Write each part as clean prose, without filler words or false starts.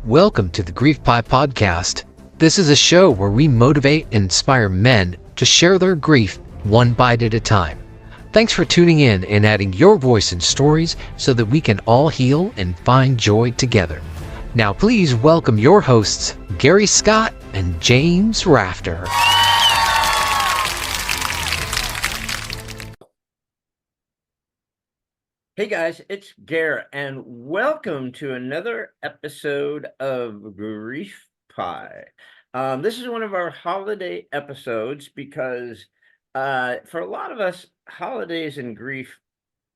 Welcome to the Grief Pie Podcast. This is a show where we motivate and inspire men to share their grief one bite at a time. Thanks for tuning in and adding your voice and stories so that we can all heal and find joy together. Now please welcome your hosts, Gary Scott and James Rafter. Hey guys, it's Gare, and welcome to another episode of Grief Pie. This is one of our holiday episodes because for a lot of us, holidays and grief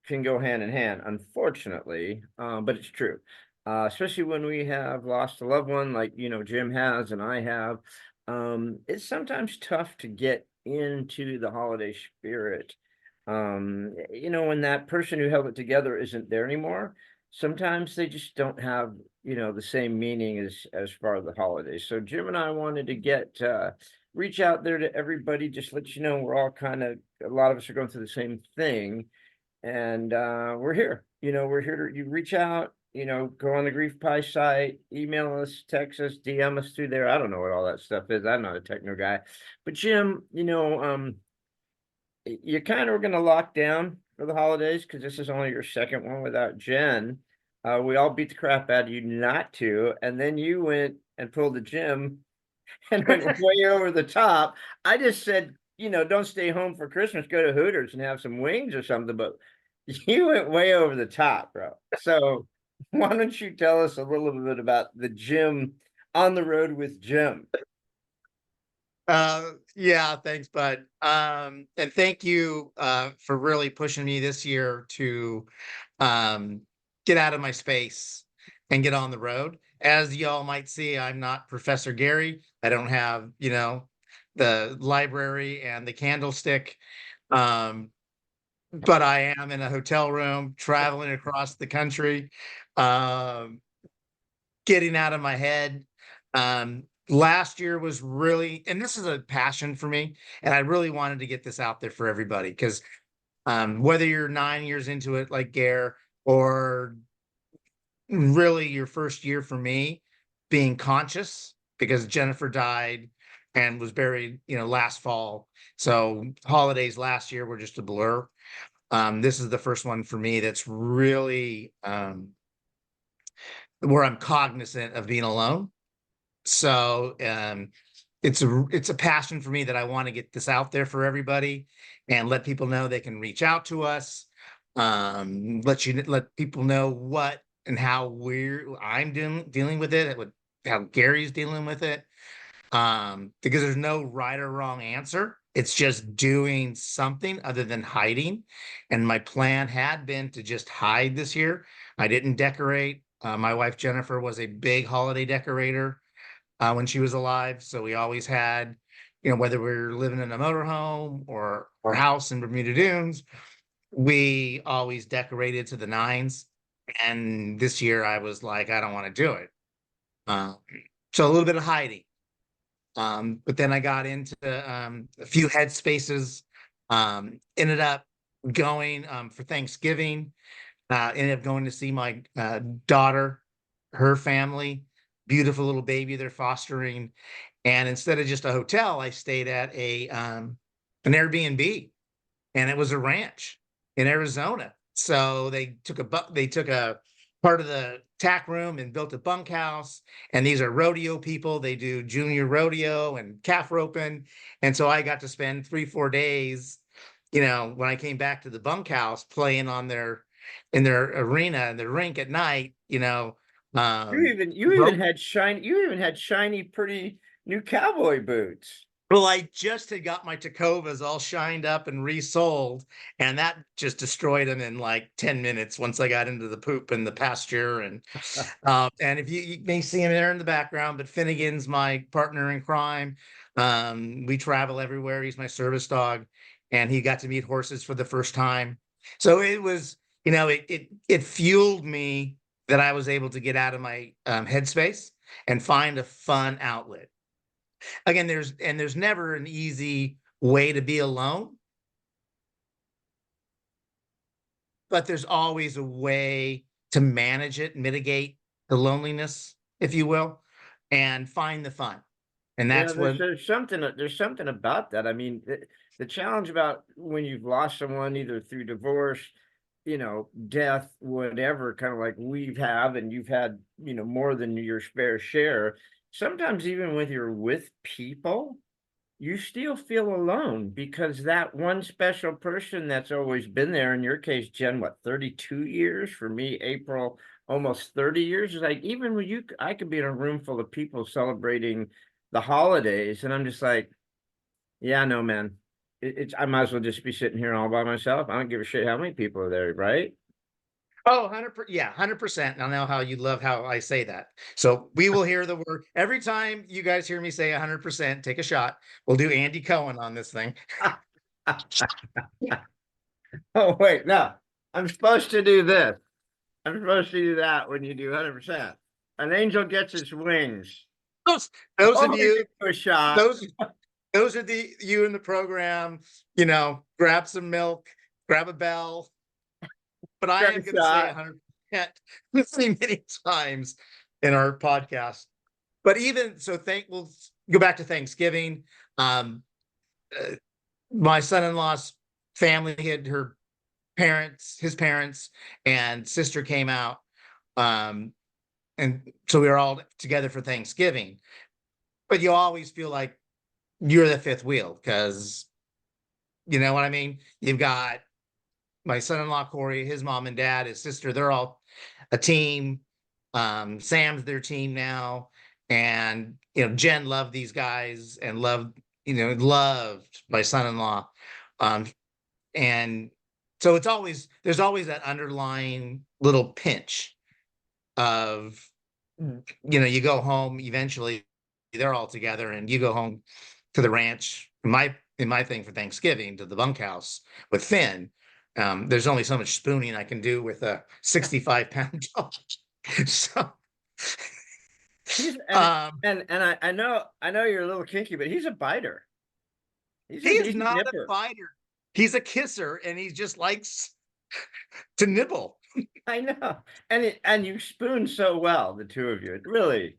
can go hand in hand, unfortunately, but it's true. Especially when we have lost a loved one like, Jim has and I have. It's sometimes tough to get into the holiday spirit. When that person who held it together isn't there anymore, sometimes they just don't have, the same meaning as far as the holidays. So Jim and I wanted to reach out there to everybody, just let you know we're all a lot of us are going through the same thing. And we're here. We're here to you reach out, go on the Grief Pie site, email us, text us, DM us through there. I don't know what all that stuff is. I'm not a techno guy. But Jim, you kind of were going to lock down for the holidays because this is only your second one without Jen. We all beat the crap out of you not to, and then you went and pulled the Jim and went way over the top. I just said, don't stay home for Christmas, go to Hooters and have some wings or something, but you went way over the top, bro. So why don't you tell us a little bit about the Jim on the road with Jim? Yeah, thanks, bud. And thank you for really pushing me this year to get out of my space and get on the road. As y'all might see, I'm not Professor Gary. I don't have, the library and the candlestick. But I am in a hotel room, traveling across the country, um, getting out of my head. Last year was really, and this is a passion for me, and I really wanted to get this out there for everybody because whether you're 9 years into it like Gare or really your first year for me being conscious because Jennifer died and was buried, last fall. So holidays last year were just a blur. This is the first one for me that's really where I'm cognizant of being alone. So it's a passion for me that I want to get this out there for everybody and let people know they can reach out to us. Let people know what and how I'm dealing with it, how Gary's dealing with it. Because there's no right or wrong answer. It's just doing something other than hiding. And my plan had been to just hide this year. I didn't decorate. My wife Jennifer was a big holiday decorator when she was alive. So we always had, whether we were living in a motorhome or house in Bermuda Dunes, we always decorated to the nines. And this year I was like, I don't want to do it. So a little bit of hiding. But then I got into a few headspaces, ended up going for Thanksgiving, ended up going to see my daughter, her family, beautiful little baby they're fostering. And instead of just a hotel, I stayed at an Airbnb, and it was a ranch in Arizona. So they took a part of the tack room and built a bunkhouse. And these are rodeo people. They do junior rodeo and calf roping. And so I got to spend 3-4 days, when I came back to the bunkhouse playing in their arena and the rink at night, You even had shiny, pretty new cowboy boots. Well, I just had got my Tacovas all shined up and resold, and that just destroyed them in like 10 minutes once I got into the poop and the pasture. And if you may see him there in the background, but Finnegan's my partner in crime. We travel everywhere. He's my service dog, and he got to meet horses for the first time. So it was, it fueled me that I was able to get out of my headspace and find a fun outlet. Again, there's never an easy way to be alone, but there's always a way to manage it, mitigate the loneliness if you will, and find the fun. And Yeah, that's what. there's something about that. I mean, the challenge about when you've lost someone either through divorce, death, whatever, kind of like we've have, and you've had, more than your fair share. Sometimes even when you're with people, you still feel alone because that one special person that's always been there, in your case, Jen, what, 32 years? For me, April, almost 30 years. Is like, even when I could be in a room full of people celebrating the holidays, and I'm just like, yeah, no, man, I might as well just be sitting here all by myself. I don't give a shit how many people are there, right? Oh, 100%. Yeah, 100%. I know how you love how I say that. So we will hear the word every time you guys hear me say 100%, take a shot. We'll do Andy Cohen on this thing. Oh, wait, no, I'm supposed to do this. I'm supposed to do that when you do 100%. An angel gets its wings. Those of Only you, do a shot. those those are the you in the program, grab some milk, grab a bell. But I Grab am a going to say shot. 100% many times in our podcast. But even so, we'll go back to Thanksgiving. Um, uh, my son-in-law's family had his parents and sister came out. And so we were all together for Thanksgiving. But you always feel like you're the fifth wheel because you know what I mean? You've got my son-in-law Corey, his mom and dad, his sister, they're all a team. Sam's their team now. And Jen loved these guys and loved my son-in-law. Um, and so there's always that underlying little pinch of you go home eventually, they're all together, and you go home to the ranch. In my thing for Thanksgiving to the bunkhouse with Finn. There's only so much spooning I can do with a 65-pound dog. So, He's um, and I know you're a little kinky, but he's a biter. He's he a is decent not a nipper. fighter. He's a kisser, and he just likes to nibble. I know. And you spoon so well, the two of you. It really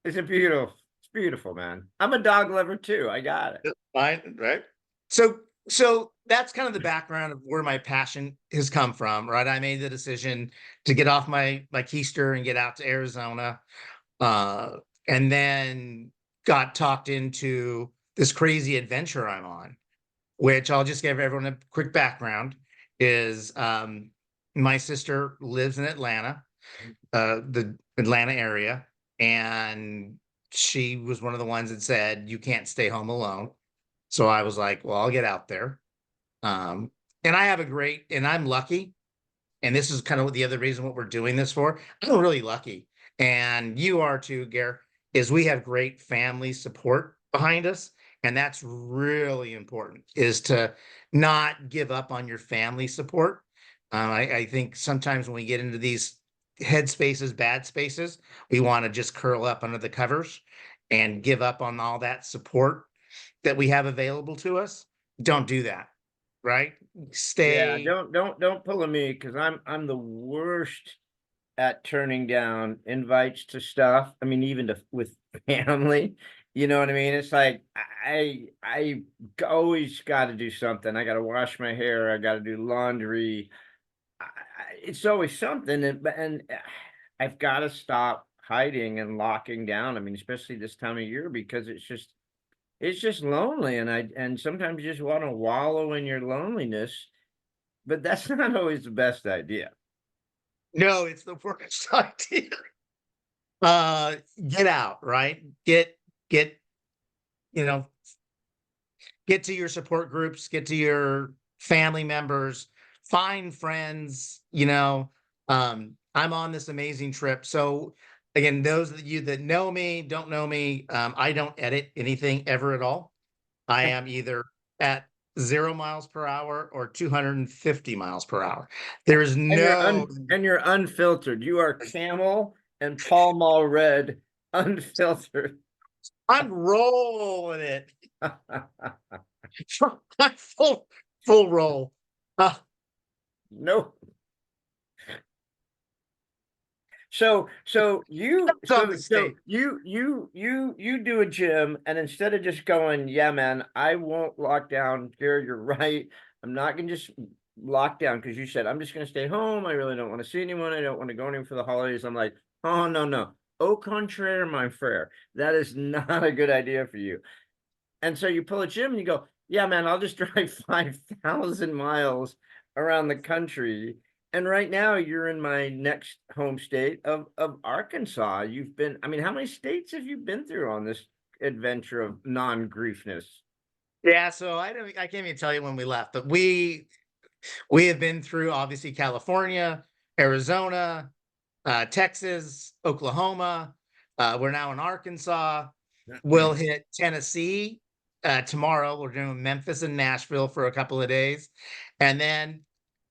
is it's beautiful, man. I'm a dog lover too. I got it. Fine, right? So that's kind of the background of where my passion has come from, right? I made the decision to get off my keister and get out to Arizona, uh, and then got talked into this crazy adventure I'm on, which I'll just give everyone a quick background. Is My sister lives in Atlanta, the Atlanta area, and she was one of the ones that said you can't stay home alone. So I was like, well, I'll get out there. Um, and I'm lucky. And this is kind of the other reason what we're doing this for. I'm really lucky. And you are too, Gare, is we have great family support behind us. And that's really important, is to not give up on your family support. I think sometimes when we get into these head spaces, bad spaces, we want to just curl up under the covers and give up on all that support that we have available to us. Don't do that, right? Yeah, Stay. don't pull on me because I'm the worst at turning down invites to stuff. I mean, even with family, you know what I mean? It's like I always got to do something. I got to wash my hair. I got to do laundry. It's always something, and I've got to stop hiding and locking down. I mean, especially this time of year because it's just lonely, and sometimes you just want to wallow in your loneliness, but that's not always the best idea. No, it's the worst idea. Get out, right? Get, you know, get to your support groups, get to your family members, find friends, I'm on this amazing trip. So again, those of you that know me, don't know me, I don't edit anything ever at all. I am either at 0 miles per hour or 250 miles per hour. There is And no. you're unfiltered. You are Camel and Pall Mall Red, unfiltered. I'm rolling it. full roll. Uh, No. So you It's on the state. you do a gym, and instead of just going, yeah, man, I won't lock down. Jared, you're right. I'm not gonna just lock down because you said I'm just gonna stay home. I really don't want to see anyone. I don't want to go anywhere for the holidays. I'm like, oh no, no. Au contraire, my frere. That is not a good idea for you. And so you pull a gym and you go, yeah, man, I'll just drive 5,000 miles around the country. And right now you're in my next home state of Arkansas. You've been, I mean, how many states have you been through on this adventure of non-griefness? Yeah, so I can't even tell you when we left, but we have been through obviously California, Arizona, Texas, Oklahoma. We're now in Arkansas. We'll hit Tennessee tomorrow. We're doing Memphis and Nashville for a couple of days. And then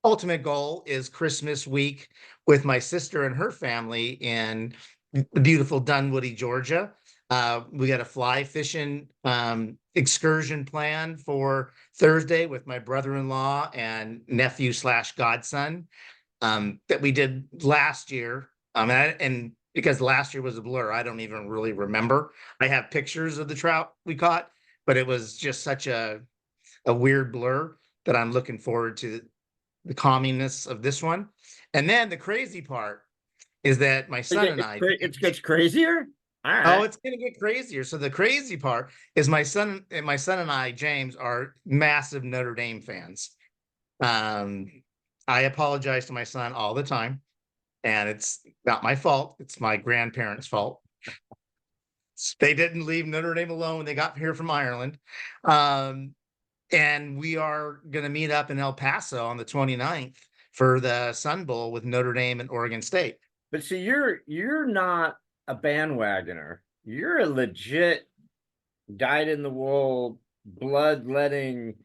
ultimate goal is Christmas week with my sister and her family in beautiful Dunwoody, Georgia. We got a fly fishing excursion planned for Thursday with my brother-in-law and nephew slash godson that we did last year. And because last year was a blur, I don't even really remember. I have pictures of the trout we caught, but it was just such a weird blur that I'm looking forward to the calminess of this one. And then the crazy part is that my son and I, It gets crazier. All oh, right. it's gonna get crazier. So the crazy part is my son and I, James, are massive Notre Dame fans. Um, I apologize to my son all the time, and it's not my fault. It's my grandparents' fault. They didn't leave Notre Dame alone when they got here from Ireland. Um, and we are going to meet up in El Paso on the 29th for the Sun Bowl with Notre Dame and Oregon State. But see, you're not a bandwagoner. You're a legit dyed in the wool, bloodletting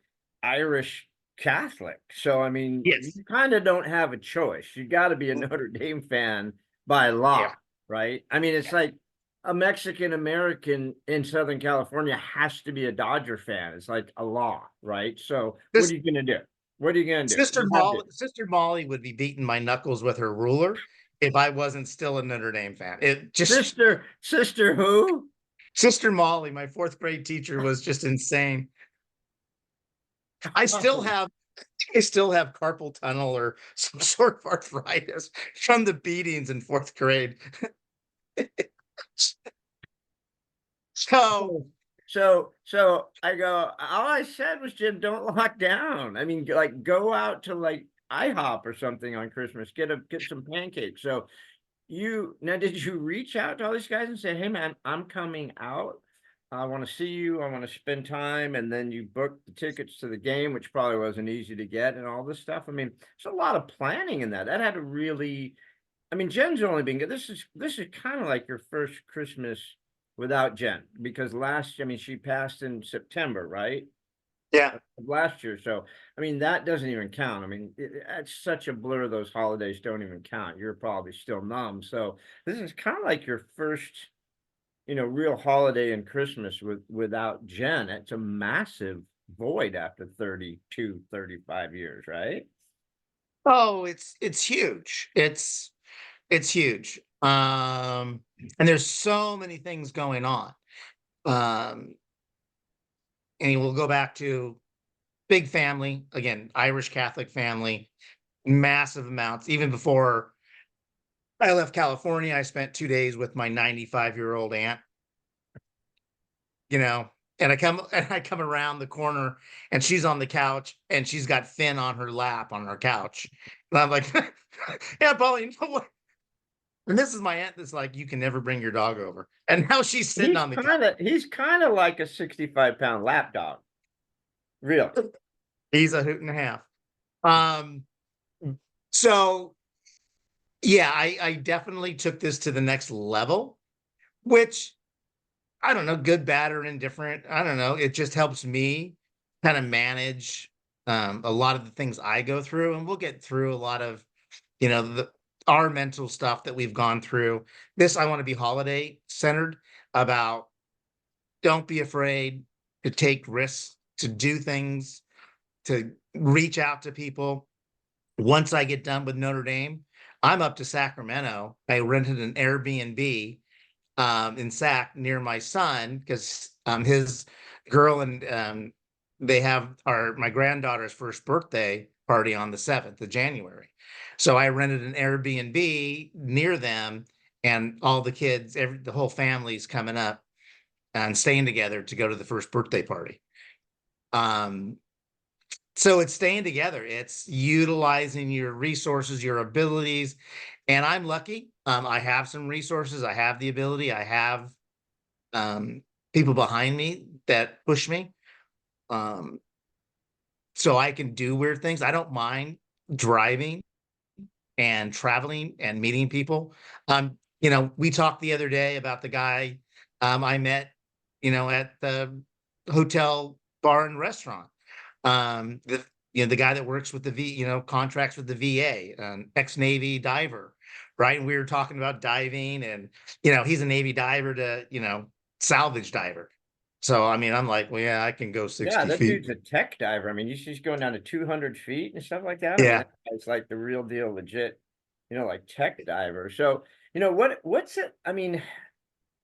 Irish Catholic. So I mean, you Yes. kind of don't have a choice. You got to be a Notre Dame fan by law, Yeah. right? I mean, it's like a Mexican American in Southern California has to be a Dodger fan. It's like a law, right? So what This are you gonna do? What are you gonna do? Sister You have to. Molly would be beating my knuckles with her ruler if I wasn't still a Notre Dame fan. It just Sister who? Sister Molly, my fourth grade teacher, was just insane. I still Oh, have I still have carpal tunnel or some sort of arthritis from the beatings in fourth grade. So so I go, all I said was, Jim, don't lock down. I mean, like go out to like IHOP or something on Christmas, get some pancakes. So you now did you reach out to all these guys and say, hey man, I'm coming out. I want to see you. I want to spend time. And then you booked the tickets to the game, which probably wasn't easy to get and all this stuff. I mean, there's a lot of planning in that. That had to really, I mean, Jen's only been good. This is kind of like your first Christmas without Jen because I mean, she passed in September, right? yeah. Of last year. So, I mean, that doesn't even count. I mean, it's such a blur. Those holidays don't even count. You're probably still numb. So, this is kind of like your first, real holiday and Christmas without Jen. It's a massive void after 32, 35 years, right? Oh, it's huge. It's huge. And there's so many things going on. Um, and we'll go back to big family again, Irish Catholic family, massive amounts. Even before I left California, I spent 2 days with my 95-year-old aunt. You know, and I come around the corner, and she's on the couch, and she's got Finn on her lap on her couch, and I'm like, "Yeah, Polly, you know what?" And this is my aunt that's like, "You can never bring your dog over," and now she's sitting on the couch. He's kind of like a 65-pound lap dog. Real. He's a hoot and a half. Um, so yeah, I definitely took this to the next level, which I don't know, good, bad, or indifferent. I don't know. It just helps me kind of manage a lot of the things I go through, and we'll get through a lot of our mental stuff that we've gone through. This I want to be holiday centered about. Don't be afraid to take risks, to do things, to reach out to people. Once I get done with Notre Dame, I'm up to Sacramento. I rented an Airbnb in Sac near my son because his girl and they have my granddaughter's first birthday party on the 7th of January. So I rented an Airbnb near them, and all the kids, the whole family's coming up and staying together to go to the first birthday party. Um, so it's staying together. It's utilizing your resources, your abilities. And I'm lucky. I have some resources. I have the ability. I have people behind me that push me. Um, so I can do weird things. I don't mind driving and traveling and meeting people. We talked the other day about the guy I met, at the hotel bar and restaurant. The guy that works with the contracts with the VA, an ex-Navy diver, right? And we were talking about diving, and he's a Navy diver to salvage diver. So I mean, I'm like, well, yeah, I can go Yeah, 60 that feet. dude's a tech diver. I mean, he's going down to 200 feet and stuff like that. I mean, Yeah. that guy's like the real deal, legit, like tech diver. So, what's it? I mean,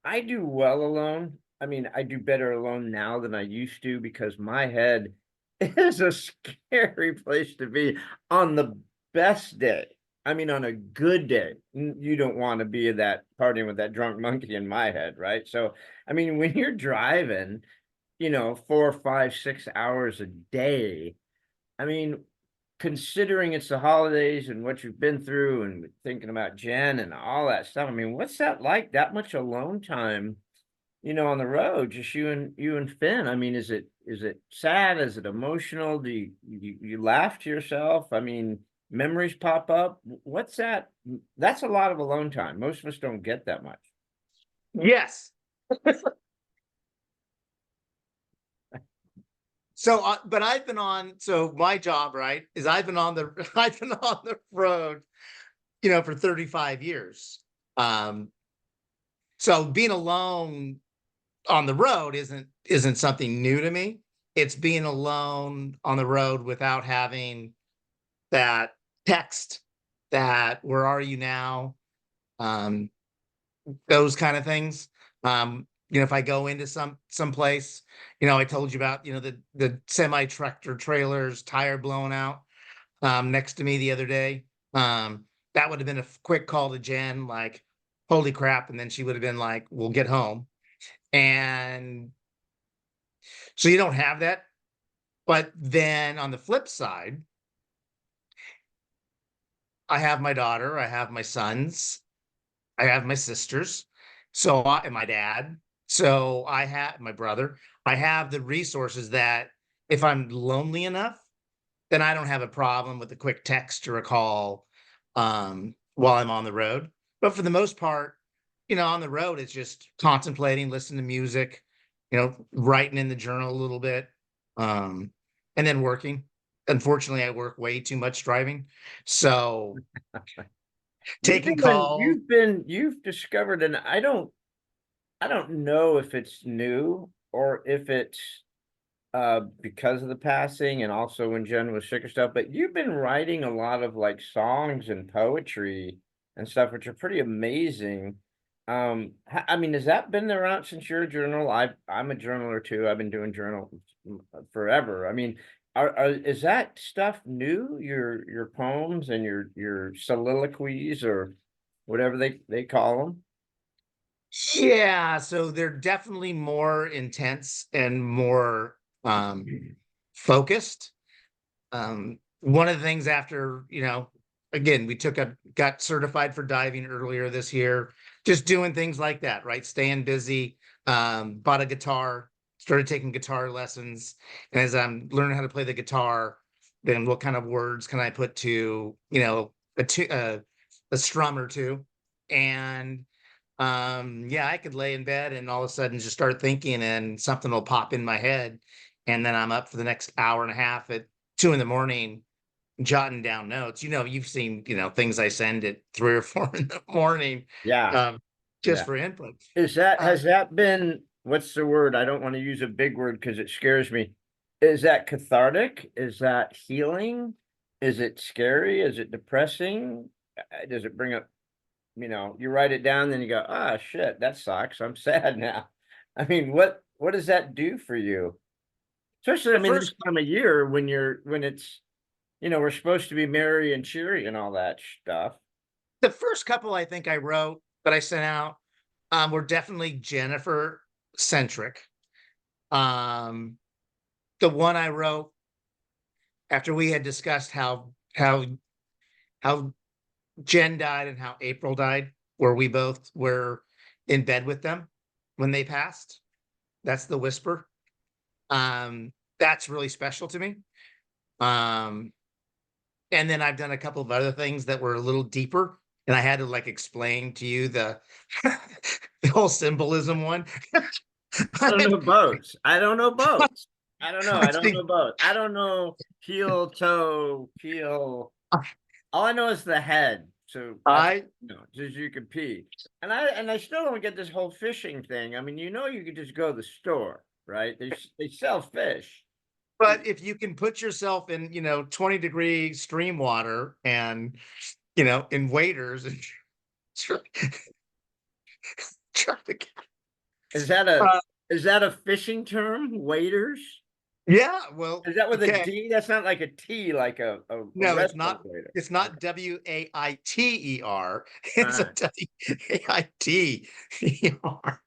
I do well alone. I mean, I do better alone now than I used to because my head is a scary place to be on the best day. I mean, on a good day, you don't want to be that partying with that drunk monkey in my head, right? So, I mean, when you're driving, 4, 5, 6 hours a day, I mean, considering it's the holidays and what you've been through and thinking about Jen and all that stuff, I mean, what's that like? That much alone time, on the road, just you and Finn. I mean, is it sad? Is it emotional? Do you laugh to yourself? I mean, memories pop up. What's that? That's a lot of alone time. Most of us don't get that much. Yes. So, but I've been so my job, right, is I've been on the road, for 35 years. So being alone on the road isn't something new to me. It's being alone on the road without having that text, that where are you now? Um, those kind of things. If I go into some place, I told you about, the semi tractor trailers tire blowing out next to me the other day. That would have been a quick call to Jen, like, holy crap. And then she would have been like, we'll get home. And so you don't have that. But then on the flip side, I have my daughter, I have my sons, I have my sisters, and my dad. So I have my brother. I have the resources that if I'm lonely enough, then I don't have a problem with a quick text or a call while I'm on the road. But for the most part, on the road, it's just contemplating, listening to music, writing in the journal a little bit, and then working. Unfortunately, I work way too much driving. So taking calls. You've discovered, and I don't know if it's new or if it's because of the passing and also when Jen was sick or stuff, but you've been writing a lot of like songs and poetry and stuff, which are pretty amazing. I mean, has that been around since you're a journal? I'm a journaler too. I've been doing journal forever. I mean, is that stuff new? Your poems and your soliloquies or whatever they call them? Yeah, so they're definitely more intense and more focused. One of the things after, again, got certified for diving earlier this year, just doing things like that, right? Staying busy. Bought a guitar, started taking guitar lessons. And as I'm learning how to play the guitar, then what kind of words can I put to, a strum or two? And yeah, I could lay in bed and all of a sudden just start thinking and something will pop in my head. And then I'm up for the next hour and a half at 2 in the morning jotting down notes. You've seen, things I send at 3 or 4 in the morning, Yeah, just yeah. for input. Has that been, what's the word? I don't want to use a big word because it scares me. Is that cathartic? Is that healing? Is it scary? Is it depressing? does it bring up, you write it down, then you go, ah, shit, that sucks. I'm sad now. I mean, what does that do for you? Especially, I The mean, this first time of year when it's, we're supposed to be merry and cheery and all that stuff. the first couple I think I wrote that I sent out were definitely Jennifer centric. Um, the one I wrote after we had discussed how Jen died and how April died, where we both were in bed with them when they passed. That's the whisper. That's really special to me. Um, and then I've done a couple of other things that were a little deeper, and I had to like explain to you the the whole symbolism one. I don't know boats. I don't know boats. I don't know. I don't See, know boats. I don't know heel, toe, heel. All I know is the head. So that's, I just you can pee. And I still don't get this whole fishing thing. I mean, you could just go to the store, right? They sell fish. but if you can put yourself in 20-degree stream water and in waders and try, try to get, Is that a uh, is that a fishing term? Waders? yeah, well, Is that with a okay. D? That's not like a T, like a No, it's restaurant not. waiter. It's Okay. not WAITER. All It's a right. WAITER.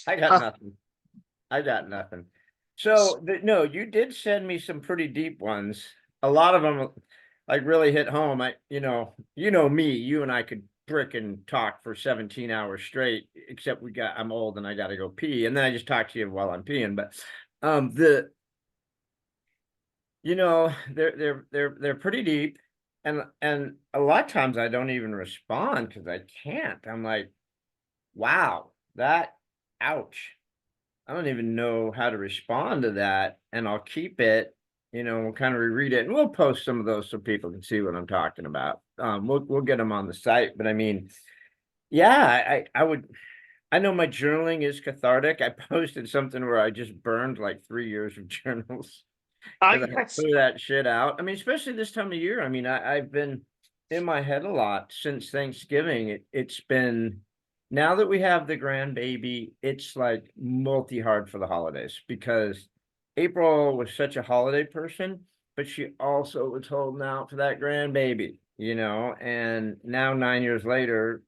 I got nothing. I got nothing. So no, you did send me some pretty deep ones. A lot of them like really hit home. Me, you and I could brick and talk for 17 hours straight, except I'm old and I gotta go pee. And then I just talk to you while I'm peeing. But the they're pretty deep. And a lot of times I don't even respond because I can't. I'm like, wow, ouch. I don't even know how to respond to that, and I'll keep it, we'll kind of reread it, and we'll post some of those so people can see what I'm talking about. We'll get them on the site, but I mean, yeah, I know my journaling is cathartic. I posted something where I just burned like 3 years of journals I because I guess threw that shit out. I mean, especially this time of year. I mean, I've been in my head a lot since Thanksgiving. It's been now that we have the grandbaby, it's like multi hard for the holidays because April was such a holiday person, but she also was holding out for that grandbaby, and now 9 years later,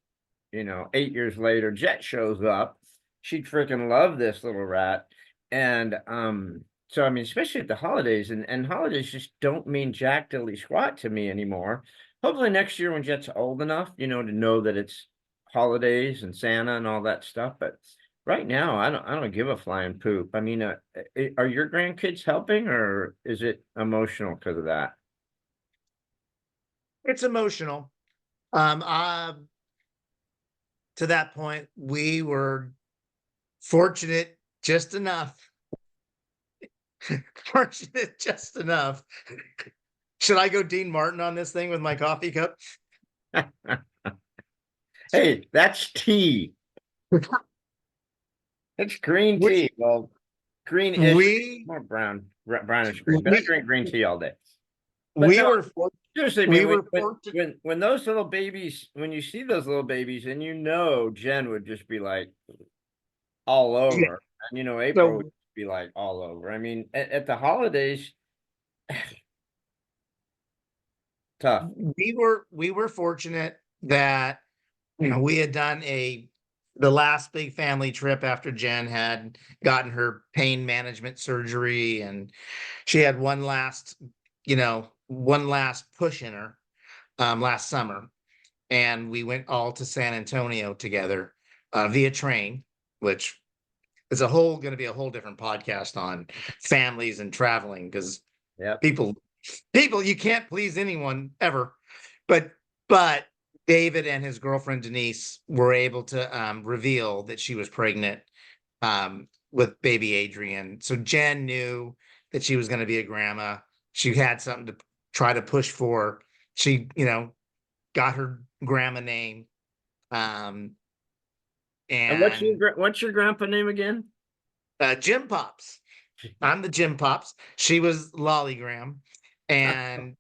8 years later, Jet shows up. She'd freaking love this little rat. And so I mean, especially at the holidays, and holidays just don't mean jack dilly squat to me anymore. Hopefully next year when Jet's old enough, to know that it's holidays and Santa and all that stuff. But right now, I don't give a flying poop. I mean, are your grandkids helping, or is it emotional because of that? it's emotional. Um, uh, to that point, we were fortunate just enough. Fortunate just enough. Should I go Dean Martin on this thing with my coffee cup? Hey, that's tea. It's green We tea. Well, greenish, we more brownish green, but I we drink green tea all day. But we no, were seriously, I we mean, were fortunate. when those little babies, when you see those little babies, and Jen would just be like all Yeah, over, and April would so be like all over. I mean, at the holidays, tough. we were fortunate that we had done the last big family trip after Jen had gotten her pain management surgery, and she had one last push in her last summer, and we went all to San Antonio together via train, which is going to be a whole different podcast on families and traveling because Yep. people you can't please anyone ever, but David and his girlfriend Denise were able to reveal that she was pregnant with baby Adrian. So Jen knew that she was going to be a grandma. She had something to try to push for. She got her grandma name, um, And and what's your grandpa name again? Jim Pops. I'm the Jim Pops. She was Lollygram, and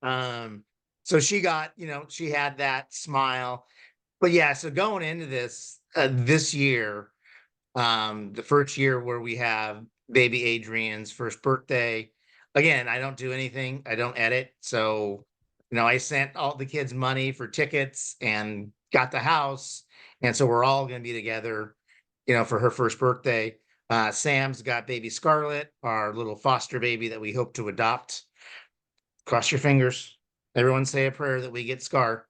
So she got, she had that smile. But yeah, so going into this year, the first year where we have baby Adrian's first birthday, again, I don't do anything, I don't edit. So, I sent all the kids money for tickets and got the house. And so we're all going to be together, for her first birthday. Sam's got baby Scarlett, our little foster baby that we hope to adopt. Cross your fingers. Everyone say a prayer that we get Scar.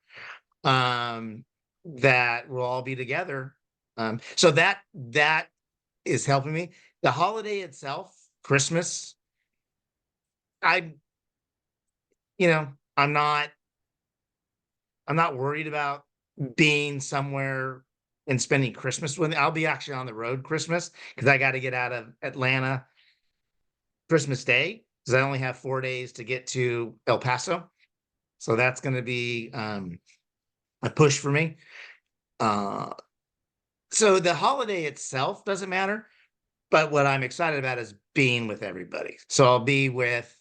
Um, that we'll all be together. So that is helping me. The holiday itself, Christmas, I, you know, I'm not, I'm not worried about being somewhere and spending Christmas with. I'll be actually on the road Christmas because I got to get out of Atlanta Christmas Day because I only have 4 days to get to El Paso. So that's going to be a push for me. Uh, so the holiday itself doesn't matter, but what I'm excited about is being with everybody. So I'll be with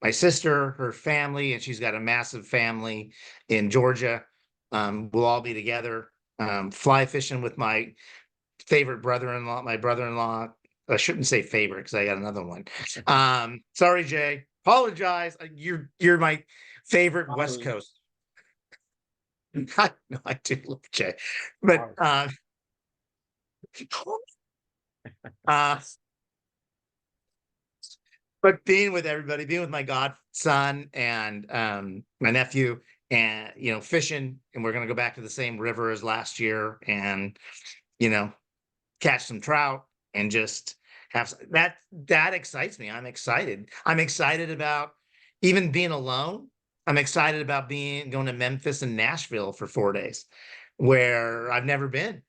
my sister, her family, and she's got a massive family in Georgia. We'll all be together, fly fishing with my favorite brother-in-law. My brother-in-law, I shouldn't say favorite because I got another one. Sorry, Jay. Apologize. You're my favorite West Coast. No, I do love Jay, but uh, but being with everybody, being with my godson and my nephew, and fishing, and we're gonna go back to the same river as last year, and you know, catch some trout, and just that excites me. I'm excited. I'm excited about even being alone. I'm excited about going to Memphis and Nashville for 4 days, where I've never been,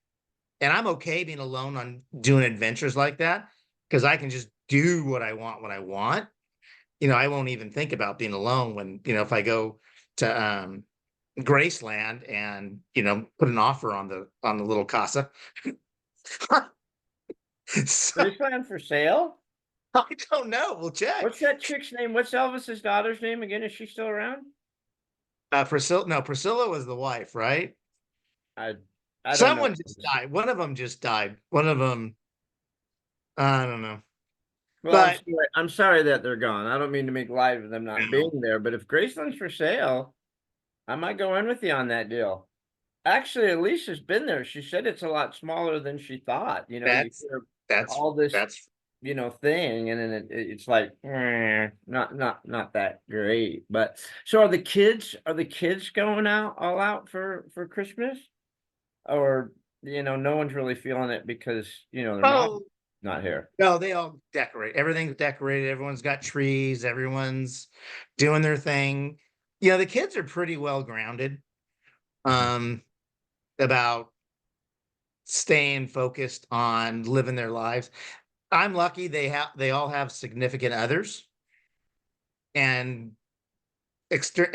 and I'm okay being alone on doing adventures like that because I can just do what I want when I want. I won't even think about being alone when, if I go to Graceland and, put an offer on the little casa. So, Graceland for sale? I don't know. We'll check. What's that chick's name? What's Elvis's daughter's name again? Is she still around? Priscilla, no, Priscilla was the wife, right? I I don't know. Someone just died. One of them just died. One of them, I don't know. Well, But I'm sorry that they're gone. I don't mean to make light of them not being there, but if Graceland's for sale, I might go in with you on that deal. Actually, Alicia's been there. She said it's a lot smaller than she thought. You that's hear that's all this, that's thing, and then it's like, not that great. But so are the kids going out all out for Christmas? Or, no one's really feeling it because, their mom oh not here. no, they all decorate. Everything's decorated. Everyone's got trees. Everyone's doing their thing. The kids are pretty well grounded um, about staying focused on living their lives. I'm lucky they all have significant others and do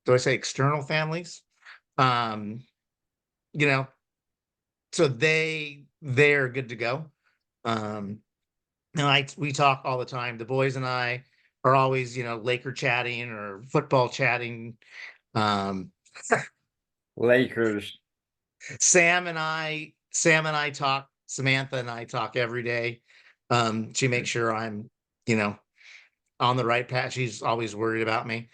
I say external families? Um, you know, so they're good to go. Um, and we talk all the time. The boys and I are always, Laker chatting or football chatting. Um, Lakers. Sam and I talk. Samantha and I talk every day. She makes sure I'm, you know, on the right path. She's always worried about me.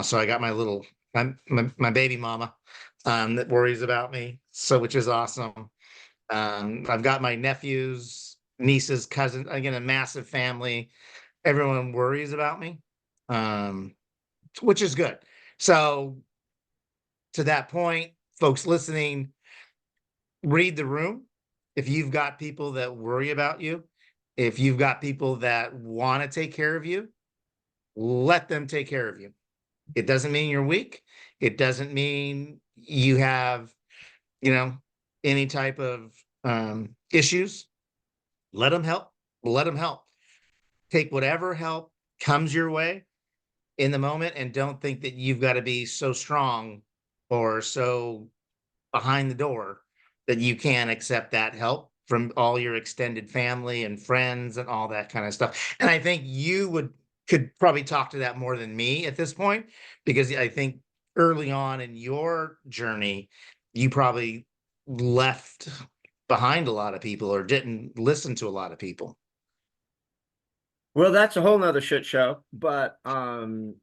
So I got my baby mama that worries about me. So which is awesome. I've got my nephews, nieces, cousins, again, a massive family. Everyone worries about me, um, which is good. So to that point, folks listening, read the room. If you've got people that worry about you, if you've got people that want to take care of you, let them take care of you. It doesn't mean you're weak. It doesn't mean you have, you know, any type of issues. Let them help. Let them help. Take whatever help comes your way in the moment, and don't think that you've got to be so strong or so behind the door that you can't accept that help from all your extended family and friends and all that kind of stuff. And I think you would could probably talk to that more than me at this point, because I think early on in your journey, you probably left behind a lot of people or didn't listen to a lot of people. Well, that's a whole nother shit show, but or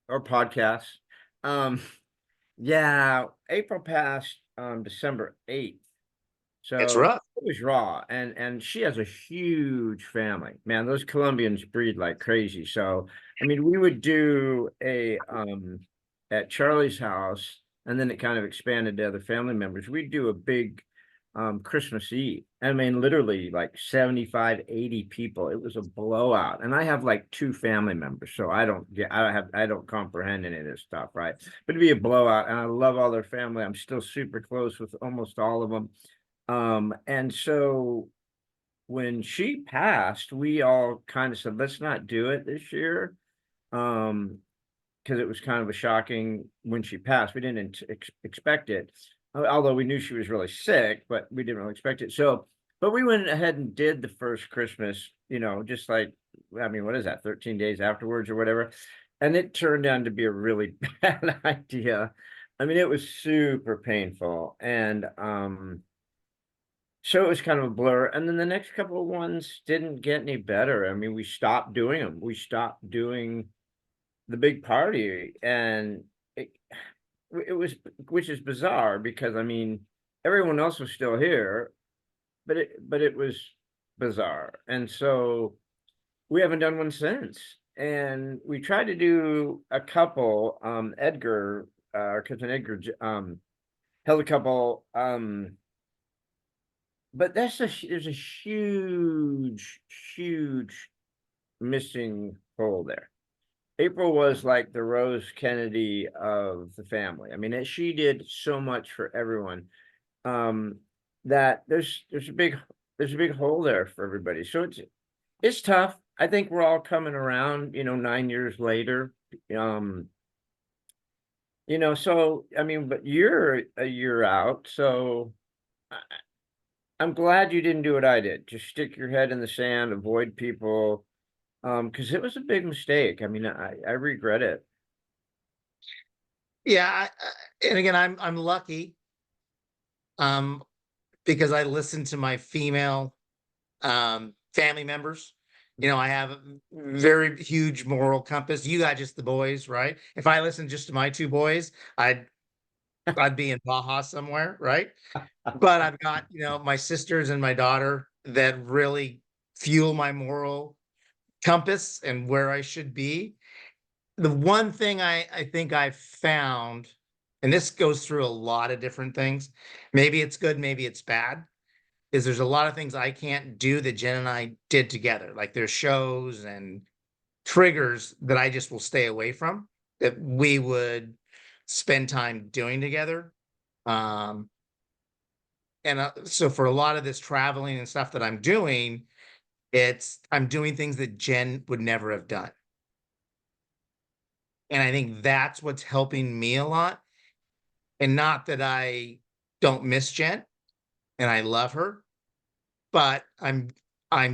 podcast. Um yeah, April passed December 8th. It's So rough. it was raw, and she has a huge family. Man, those Colombians breed like crazy. So I mean, we would do a at Charlie's house, and then it kind of expanded to other family members. We'd do a big Christmas Eve. I mean, literally like 75, 80 people. It was a blowout. And I have like two family members, so I don't comprehend any of this stuff, right? But it'd be a blowout, and I love all their family. I'm still super close with almost all of them. And so when she passed, we all kind of said, let's not do it this year. Because it was kind of a shocking when she passed. We didn't expect it, although we knew she was really sick, but we didn't really expect it. So, but we went ahead and did the first Christmas, just like, I mean, what is that, 13 days afterwards or whatever? And it turned out to be a really bad idea. I mean, it was super painful. And, so it was kind of a blur. And then the next couple of ones didn't get any better. I mean, we stopped doing them. We stopped doing the big party. And it, it was, which is bizarre because I mean, everyone else was still here, but it was bizarre. And so we haven't done one since. And we tried to do a couple, Edgar, our cousin Edgar, held a couple, but there's a huge missing hole there. April was like the Rose Kennedy of the family. I mean, she did so much for everyone, um, that there's a big hole there for everybody. So it's tough. I think we're all coming around, 9 years later. Um, so I mean, but you're a year out, so I'm glad you didn't do what I did. Just stick your head in the sand, avoid people, because it was a big mistake. I mean, I regret it. Yeah, and again, I'm lucky, um, because I listen to my female family members. I have a very huge moral compass. You got just the boys, right? If I listen just to my two boys, I'd be in Baja somewhere, right? But I've got, my sisters and my daughter that really fuel my moral compass and where I should be. The one thing I think I've found, and this goes through a lot of different things, maybe it's good, maybe it's bad, is there's a lot of things I can't do that Jen and I did together. Like there's shows and triggers that I just will stay away from that we would spend time doing together. Um, and so for a lot of this traveling and stuff that I'm doing, I'm doing things that Jen would never have done. And I think that's what's helping me a lot. And not that I don't miss Jen and I love her, but I'm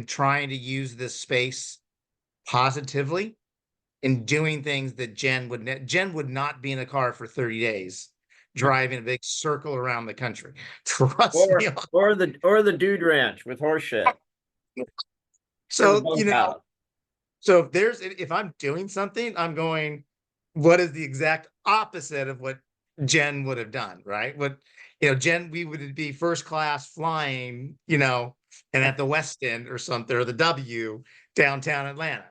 trying to use this space positively in doing things that Jen would not be in a car for 30 days driving a big circle around the country. Trust me. Or the dude ranch with horse shit in the So, bunkhouse. so if I'm doing something, I'm going, what is the exact opposite of what Jen would have done, right? Jen, we would be first class flying, and at the West End or something, or the W downtown Atlanta.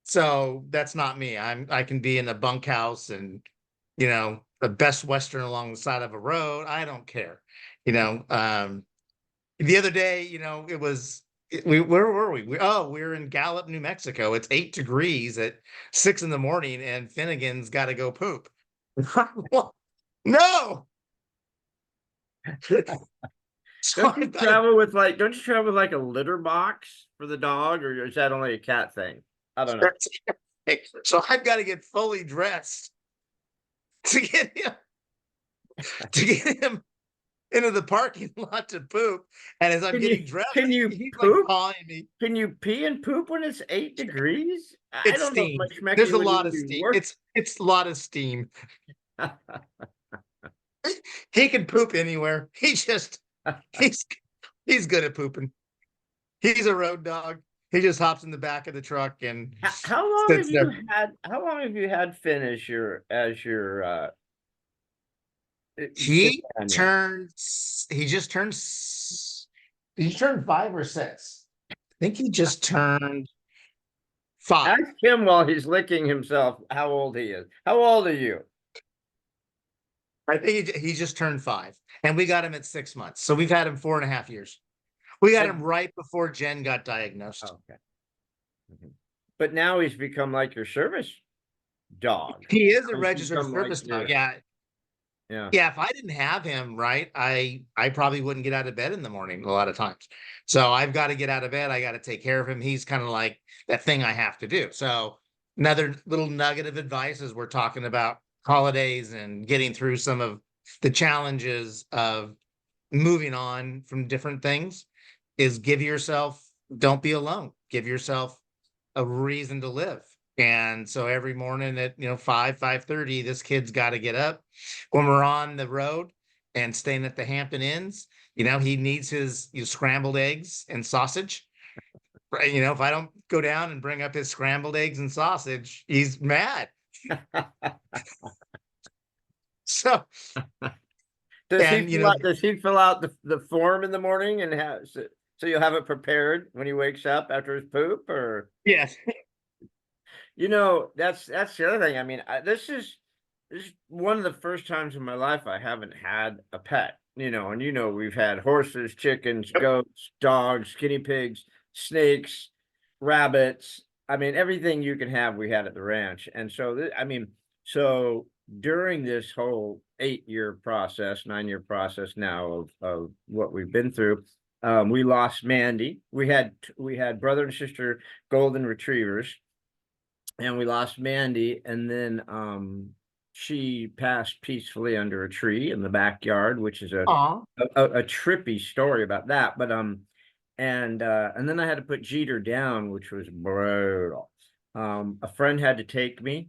So that's not me. I can be in a bunkhouse and, the Best Western along the side of a road. I don't care. The other day, where were we? We were in Gallup, New Mexico. It's 8 degrees at 6 a.m. and Finnegan's got to go poop. No. Don't you travel with like a litter box for the dog, or is that only a cat thing? I don't know. So I've got to get fully dressed to get him into the parking lot to poop. And as I'm getting dressed, can you he's like poop? calling me. Can you pee and poop when it's 8 degrees? I It's don't know if steam. my There's schmecky a would lot even of be steam. worth. It's a lot of steam. He can poop anywhere. He's he's good at pooping. He's a road dog. He just hops in the back of the truck and How long have sits you there. had? How long have you had Finn as your He companion? turns. He just turned 5 or 6. I think he just turned 5. Ask him while he's licking himself how old he is. How old are you? I think he just turned 5, and we got him at 6 months. So we've had him 4.5 years. We got him And right before Jen got diagnosed. oh, okay. Mhm. But now he's become like your service dog. He is a He's registered become like service dog. your Yeah, yeah. yeah. If I didn't have him, right, I probably wouldn't get out of bed in the morning a lot of times. So I've got to get out of bed. I got to take care of him. He's kind of like that thing I have to do. So another little nugget of advice as we're talking about holidays and getting through some of the challenges of moving on from different things is give yourself, don't be alone. Give yourself a reason to live. And so every morning at 5:30, this kid's got to get up. When we're on the road and staying at the Hampton Inns, he needs his scrambled eggs and sausage. Right? If I don't go down and bring up his scrambled eggs and sausage, he's mad. So Does he and fill out, does he fill out the form in the morning and have so you'll have it prepared when he wakes up after his poop? Or yes. that's the other thing. I mean, this is one of the first times in my life I haven't had a pet. And we've had horses, chickens, Yep. goats, dogs, guinea pigs, snakes, rabbits. I mean, everything you can have, we had at the ranch. And so, I mean, so during this whole 8-year process, 9-year process now of what we've been through, we lost Mandy. We had brother and sister golden retrievers, and we lost Mandy, and then she passed peacefully under a tree in the backyard, which is Aw. a trippy story about that. But and then I had to put Jeter down, which was brutal. A friend had to take me,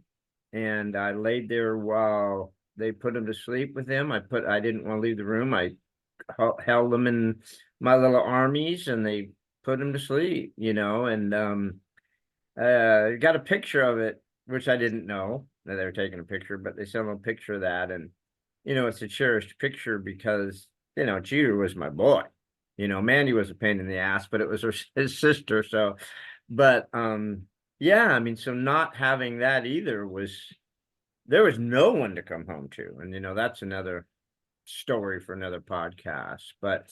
and I laid there while they put him to sleep with him. I didn't want to leave the room. I held them in my little armies, and they put him to sleep, and got a picture of it, which I didn't know that they were taking a picture, but they sent a picture of that. And it's a cherished picture because Jeter was my boy. Mandy was a pain in the ass, but it was his sister. So, but yeah, I mean, so not having that either there was no one to come home to. And that's another story for another podcast. But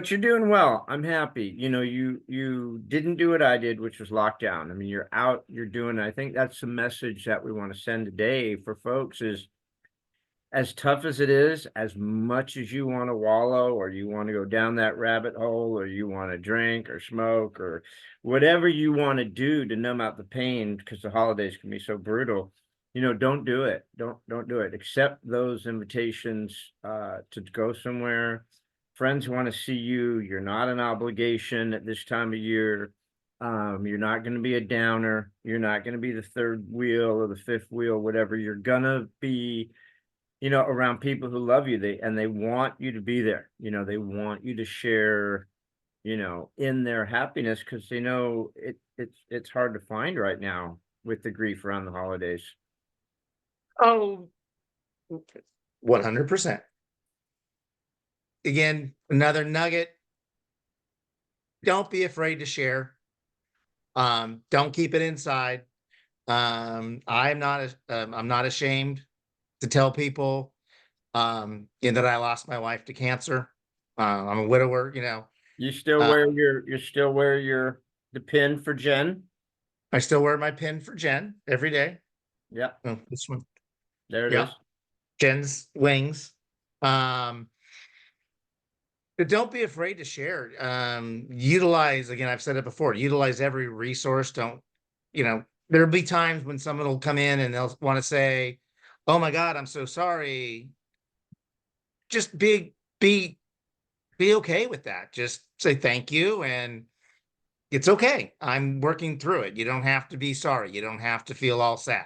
you're doing well. I'm happy. You didn't do what I did, which was lockdown. I mean, you're out, you're doing it. I think that's the message that we want to send today for folks is, as tough as it is, as much as you want to wallow or you want to go down that rabbit hole or you want to drink or smoke or whatever you want to do to numb out the pain, because the holidays can be so brutal, don't do it. Don't do it. Accept those invitations to go somewhere. Friends want to see you. You're not an obligation at this time of year. You're not going to be a downer. You're not going to be the third wheel or the fifth wheel, whatever. You're gonna be around people who love you. They want you to be there. They want you to share, in their happiness, because they know it's hard to find right now with the grief around the holidays. Oh, 100%. Again, another nugget. Don't be afraid to share. Don't keep it inside. I'm not ashamed to tell people that I lost my wife to cancer. I'm a widower, You still uh, wear your the pin for Jen? I still wear my pin for Jen every day. Yep, Oh, this one. there it Yeah. is. Jen's wings. Um, but don't be afraid to share. Utilize, again, I've said it before, utilize every resource. Don't, there'll be times when someone will come in and they'll want to say, "Oh my God, I'm so sorry." Just be okay with that. Just say thank you, and it's okay. I'm working through it. You don't have to be sorry. You don't have to feel all sad.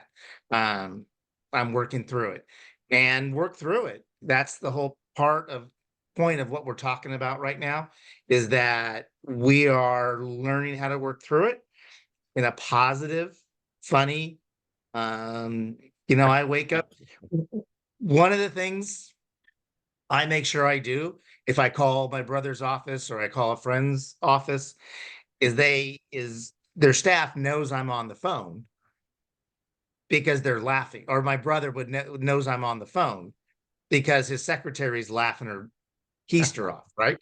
Um, I'm working through it, and work through it. That's the whole point of what we're talking about right now, is that we are learning how to work through it in a positive, funny. Um, I wake up. One of the things I make sure I do, if I call my brother's office or I call a friend's office, is their staff knows I'm on the phone because they're laughing, or my brother knows I'm on the phone because his secretary's laughing her keister off, right?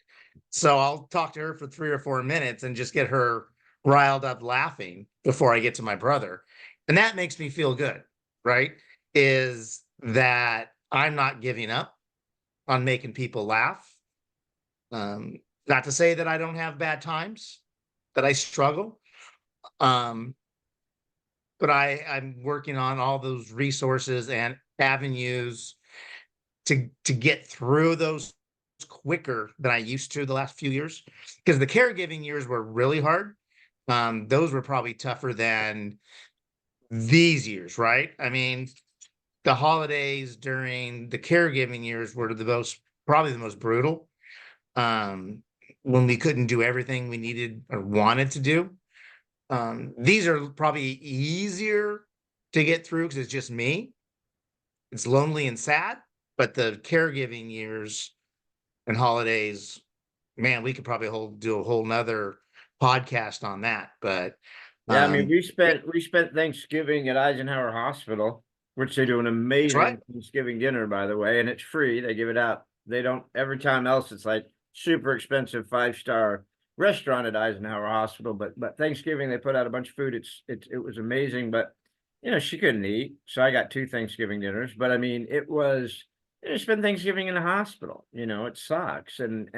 So I'll talk to her for 3 or 4 minutes and just get her riled up laughing before I get to my brother. And that makes me feel good, right? Is that I'm not giving up on making people laugh. Um, Not to say that I don't have bad times, that I struggle. Um, but I'm working on all those resources and avenues to get through those quicker than I used to the last few years. Because the caregiving years were really hard. Those were probably tougher than these years, right? I mean, the holidays during the caregiving years were probably the most brutal. Um, when we couldn't do everything we needed or wanted to do. These are probably easier to get through because it's just me. It's lonely and sad, but the caregiving years and holidays, man, we could probably do a whole nother podcast on that. But Yeah, I mean, um, we spent Thanksgiving at Eisenhower Hospital, which they do an that's right. amazing Thanksgiving dinner, by the way, and it's free. They give it out. They don't every time else it's like super expensive 5-star restaurant at Eisenhower Hospital, but Thanksgiving they put out a bunch of food. It was amazing, but she couldn't eat, so I got 2 Thanksgiving dinners. But I mean, it was spend Thanksgiving in the hospital. It sucks, and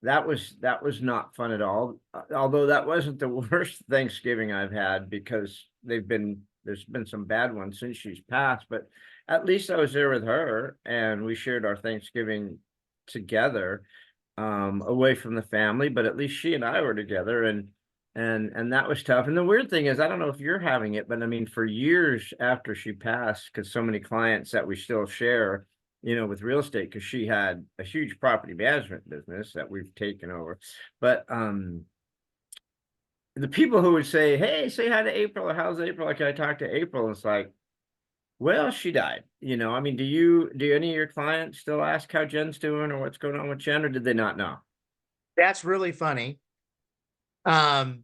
that was not fun at all. Although that wasn't the worst Thanksgiving I've had because there's been some bad ones since she's passed, but at least I was there with her and we shared our Thanksgiving together, away from the family, but at least she and I were together and that was tough. And the weird thing is, I don't know if you're having it, but I mean, for years after she passed, because so many clients that we still share, with real estate, because she had a huge property management business that we've taken over. But the people who would say, "Hey, say hi to April," or "How's April?" Like I talked to April, and it's like, well, she died. I mean, do any of your clients still ask how Jen's doing or what's going on with Jen, or did they not know? That's really funny. Um,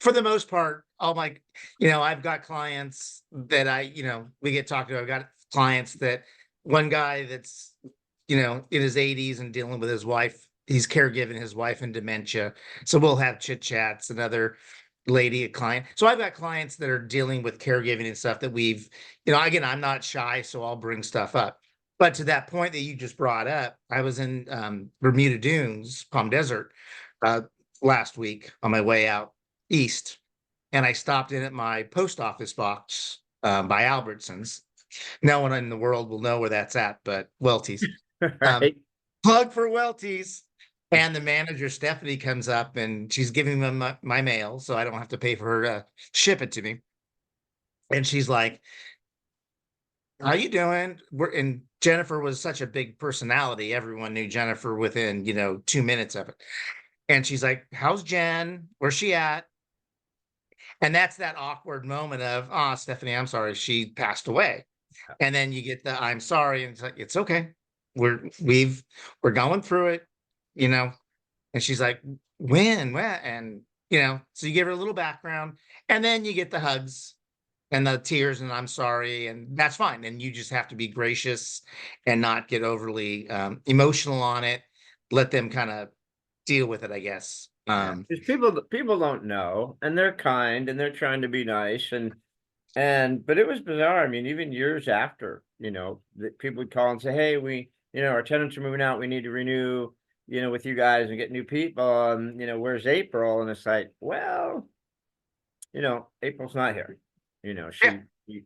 for the most part, I've got clients that we get talked to. I've got clients that one guy that's, in his 80s and dealing with his wife. He's caregiving his wife in dementia. So we'll have chit chats. Another lady, a client. So I've got clients that are dealing with caregiving and stuff that again, I'm not shy, so I'll bring stuff up. But to that point that you just brought up, I was in Bermuda Dunes, Palm Desert, uh, last week on my way out east, and I stopped in at my post office box by Albertsons. No one in the world will know where that's at, but Welty's. Um, Right. Plug for Welty's. And the manager, Stephanie, comes up and she's giving me my mail, so I don't have to pay for her to ship it to me. And she's like, "How you doing?" And Jennifer was such a big personality. Everyone knew Jennifer within, 2 minutes of it. And she's like, "How's Jen? Where's she at?" And that's that awkward moment of, "Oh, Stephanie, I'm sorry, she passed away." And then you get the "I'm sorry," and it's like, "It's okay. We're going through it, you know." And she's like, When?" And so you give her a little background, and then you get the hugs and the tears, and "I'm sorry," and that's fine. And you just have to be gracious and not get overly emotional on it. Let them kind of deal with it, I guess. Yeah, because people don't know, and they're kind, and they're trying to be nice, but it was bizarre. I mean, even years after, that people would call and say, "Hey, our tenants are moving out. We need to renew, with you guys and get new people. Where's April?" And it's like, well, April's not here. Yeah.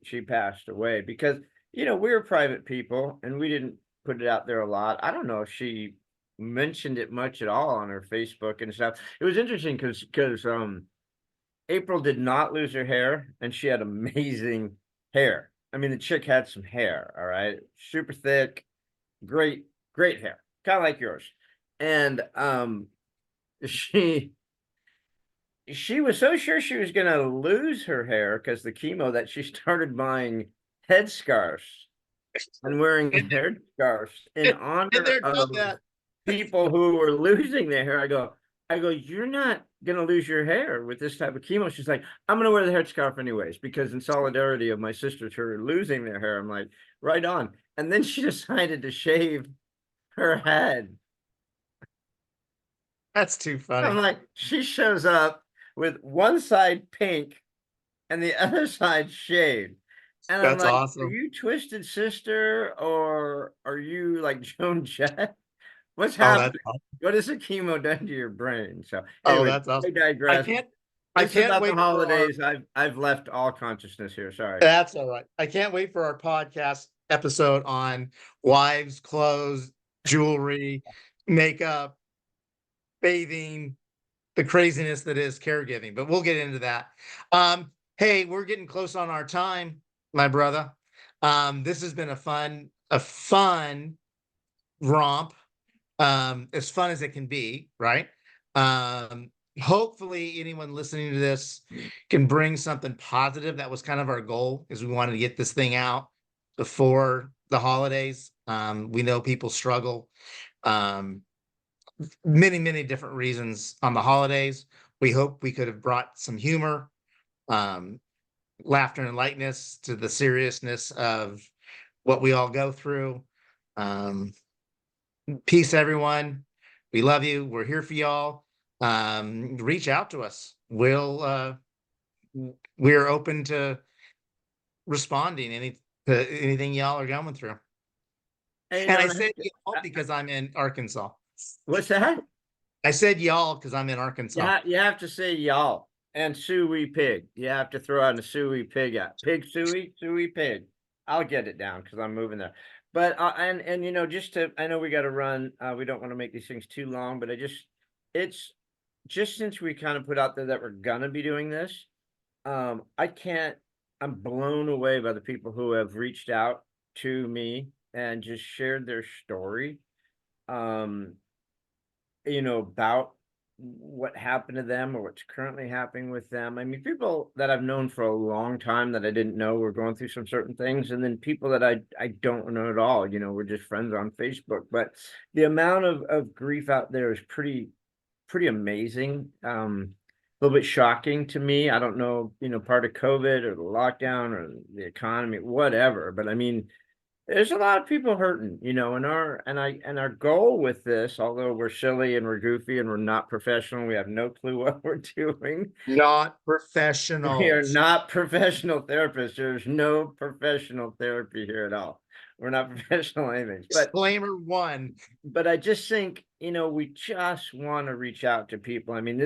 She passed away because we were private people, and we didn't put it out there a lot. I don't know if she mentioned it much at all on her Facebook and stuff. It was interesting because April did not lose her hair, and she had amazing hair. I mean, the chick had some hair, all right, super thick, great, great hair, kind of like yours. And she she was so sure she was going to lose her hair because the chemo that she started buying headscarves and wearing headscarves in And honor they're done of that. people who were losing their hair. I go, you're not gonna lose your hair with this type of chemo. She's like, I'm gonna wear the headscarf anyways, because in solidarity of my sisters who are losing their hair. I'm like, right on. And then she decided to shave her head. That's too funny. I'm like, she shows up with one side pink and the other side shaved. And I'm That's like, are awesome. you Twisted Sister or are you like Joan Jett? What's Oh, that's happening? What has the chemo done to your brain? So oh, anyway, that's I awesome. I digress. can't I This is can't about the wait for our holidays. I've left all consciousness here. Sorry. that's all right. I can't wait for our podcast episode on wives, clothes, jewelry, makeup, bathing, the craziness that is caregiving, but we'll get into that. Hey, we're getting close on our time, my brother. This has been a fun romp, as fun as it can be, right? Um, Hopefully anyone listening to this can bring something positive. That was kind of our goal, is we wanted to get this thing out before the holidays. We know people struggle. Um, many different reasons on the holidays. We hope we could have brought some humor, um, laughter, and lightness to the seriousness of what we all go through. Um, Peace, everyone. We love you. We're here for y'all. Reach out to us. We're open to responding to anything y'all are going through. Hey, And I don't said y'all because I'm in Arkansas. what's that? I said y'all because I'm in Arkansas. You have to say y'all and suey pig. You have to throw out a suey pig out. Pig suey pig. I'll get it down because I'm moving there. But and you know, just to I know we got to run. We don't want to make these things too long, but it's just since we kind of put out there that we're gonna be doing this. I can't. I'm blown away by the people who have reached out to me and just shared their story. Um, you know, about what happened to them or what's currently happening with them. I mean, people that I've known for a long time that I didn't know were going through some certain things, and then people that I don't know at all. You know, we're just friends on Facebook. But the amount of grief out there is pretty amazing. A little bit shocking to me. I don't know, you know, part of COVID or the lockdown or the economy, whatever. But I mean, there's a lot of people hurting, you know, and our goal with this, although we're silly and we're goofy and we're not professional, we have no clue what we're doing. Not We are professionals. not professional therapists. There's no professional therapy here at all. We're not professional anything. Disclaimer one. But I just think, you know, we just want to reach out to people. I mean,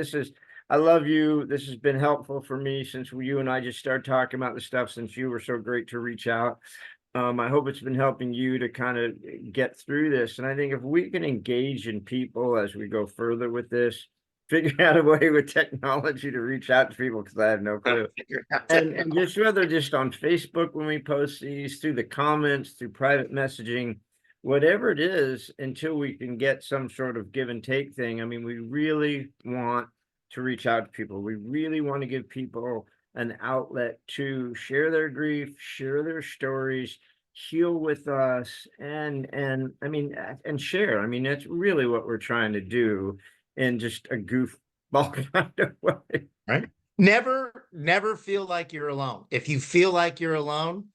I love you. This has been helpful for me since you and I just started talking about the stuff, since you were so great to reach out. I hope it's been helping you to kind of get through this. And I think if we can engage in people as we go further with this, figure out a way with technology to reach out to people, because I have no clue. And just whether just on Facebook when we post these, through the comments, through private messaging, whatever it is, until we can get some sort of give and take thing. I mean, we really want to reach out to people. We really want to give people an outlet to share their grief, share their stories, heal with us, and I mean, and share. I mean, that's really what we're trying to do in just a goofball kind of way. Right. Never feel like you're alone. If you feel like you're alone,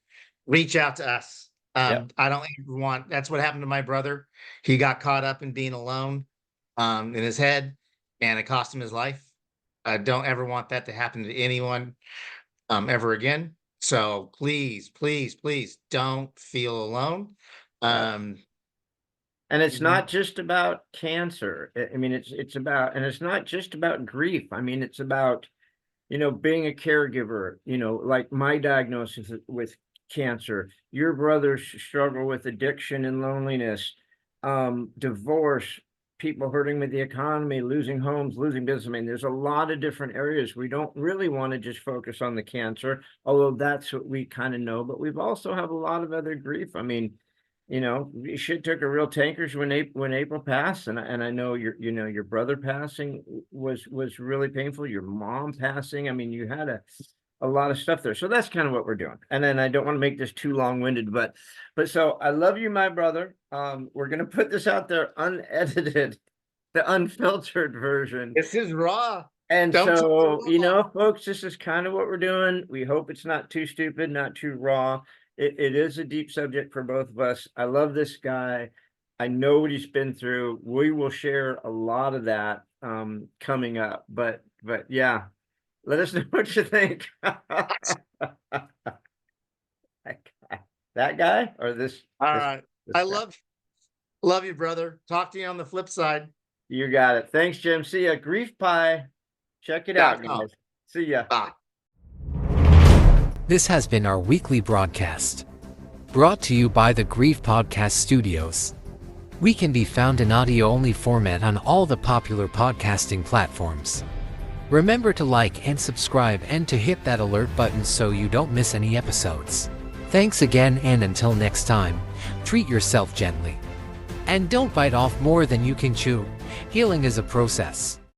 reach out to us. Yep. I don't ever want, that's what happened to my brother. He got caught up in being alone, in his head, and it cost him his life. I don't ever want that to happen to anyone, ever again. So please don't feel alone. Yep. Um, And it's not just about cancer. I mean, it's about, and it's not just about grief. I mean, it's about, you know, being a caregiver, you know, like my diagnosis with cancer, your brothers struggle with addiction and loneliness, divorce, people hurting with the economy, losing homes, losing business. I mean, there's a lot of different areas. We don't really want to just focus on the cancer, although that's what we kind of know, but we've also have a lot of other grief. I mean, shit took a real tankers when April passed, and I know your brother passing was really painful. Your mom passing. I mean, you had a lot of stuff there. So that's kind of what we're doing. And then I don't want to make this too long-winded, but so I love you, my brother. We're gonna put this out there unedited, the unfiltered version. This is raw. And Don't so, tell me raw. folks, this is kind of what we're doing. We hope it's not too stupid, not too raw. It is a deep subject for both of us. I love this guy. I know what he's been through. We will share a lot of that coming up. But yeah, let us know what you think. That guy or this? All this- right. this I guy? love you, brother. Talk to you on the flip side. You got it. Thanks, Jim. See ya. Grief Pie. Check it out, .com. guys. See ya. Bye. This has been our weekly broadcast, brought to you by the Grief Podcast Studios. We can be found in audio-only format on all the popular podcasting platforms. Remember to like and subscribe and to hit that alert button so you don't miss any episodes. Thanks again, and until next time, treat yourself gently. And don't bite off more than you can chew. Healing is a process.